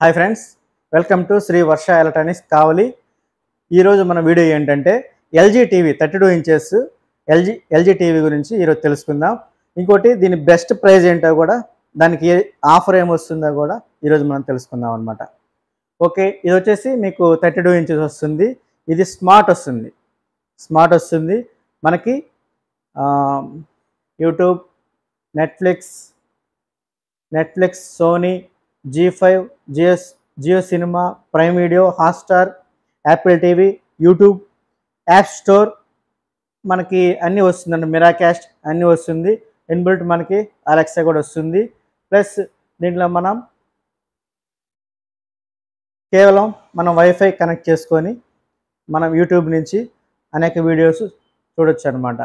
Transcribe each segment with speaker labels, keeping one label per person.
Speaker 1: Hi friends, welcome to Shri Varsha electronics Kavali. ఈరోజు మన video ఏంటంటే LG TV 32 inches LG TV గురించి ఈరోజు తెలుసుకుందాం. ఇంకోటి దీని బెస్ట్ ప్రైస్ ఏంటో కూడా, దానికి ఆఫర్ ఏమొస్తుందో కూడా ఈరోజు మనం తెలుసుకుందాం అనమాట. ఓకే, ఇది వచ్చేసి మీకు 32 ఇంచెస్ వస్తుంది. ఇది స్మార్ట్ వస్తుంది మనకి. YouTube, Netflix, Sony, G5, Jio Cinema, Prime Video, Hotstar, Apple TV, YouTube, App Store మనకి అన్నీ వస్తుందండి. మిరాకాస్ట్ అన్నీ వస్తుంది. ఇన్బిల్ట్ మనకి అలెక్సా కూడా వస్తుంది. ప్లస్ దీంట్లో మనం కేవలం మనం వైఫై కనెక్ట్ చేసుకొని మనం యూట్యూబ్ నుంచి అనేక వీడియోస్ చూడొచ్చు అనమాట.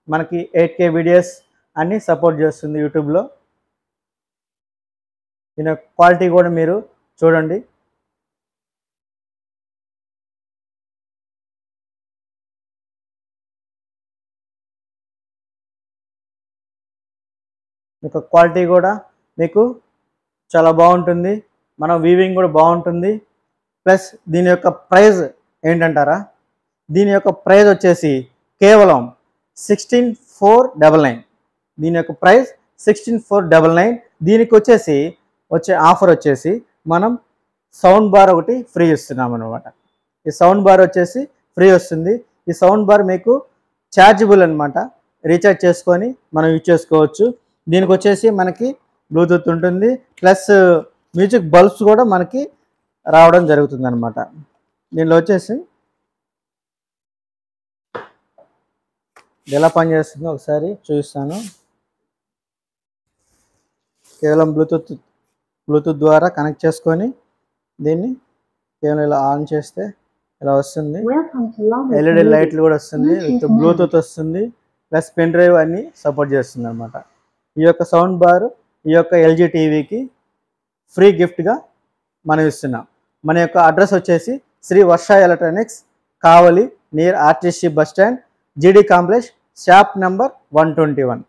Speaker 1: మనకి 8K వీడియోస్ అన్నీ సపోర్ట్ చేస్తుంది యూట్యూబ్లో. దీని క్వాలిటీ కూడా మీరు చూడండి. మీకు క్వాలిటీ కూడా మీకు చాలా బాగుంటుంది. మన వీవింగ్ కూడా బాగుంటుంది. ప్లస్ దీని యొక్క ప్రైస్ ఏంటంటారా? దీని యొక్క ప్రైస్ వచ్చేసి కేవలం 16,499. దీని యొక్క ప్రైస్ 16,499. దీనికి వచ్చే ఆఫర్ వచ్చేసి మనం సౌండ్ బార్ ఒకటి ఫ్రీ ఇస్తున్నాం అనమాట. ఈ సౌండ్ బార్ వచ్చేసి ఫ్రీ వస్తుంది. ఈ సౌండ్ బార్ మీకు ఛార్జబుల్ అనమాట. రీఛార్జ్ చేసుకొని మనం యూజ్ చేసుకోవచ్చు. దీనికి వచ్చేసి మనకి బ్లూటూత్ ఉంటుంది. ప్లస్ మ్యూజిక్ బల్బ్స్ కూడా మనకి రావడం జరుగుతుంది అనమాట. దీనిలో వచ్చేసి ఎలా పనిచేస్తుందో ఒకసారి చూపిస్తాను. కేవలం బ్లూటూత్ ద్వారా కనెక్ట్ చేసుకొని దీన్ని కేవలం ఇలా ఆన్ చేస్తే ఇలా వస్తుంది. ఎల్ఈడి లైట్లు కూడా వస్తుంది, విత్ బ్లూటూత్ వస్తుంది. ప్లస్ పెన్ డ్రైవ్ అన్నీ సపోర్ట్ చేస్తుంది అనమాట. ఈ యొక్క సౌండ్ బార్ ఈ యొక్క ఎల్జీ టీవీకి ఫ్రీ గిఫ్ట్గా మనం ఇస్తున్నాం. మన యొక్క అడ్రస్ వచ్చేసి శ్రీ వర్ష ఎలక్ట్రానిక్స్ కావలి, నియర్ ఆర్టీసీ బస్ స్టాండ్, జీడీ కాంప్లెక్స్, షాప్ నెంబర్ 121.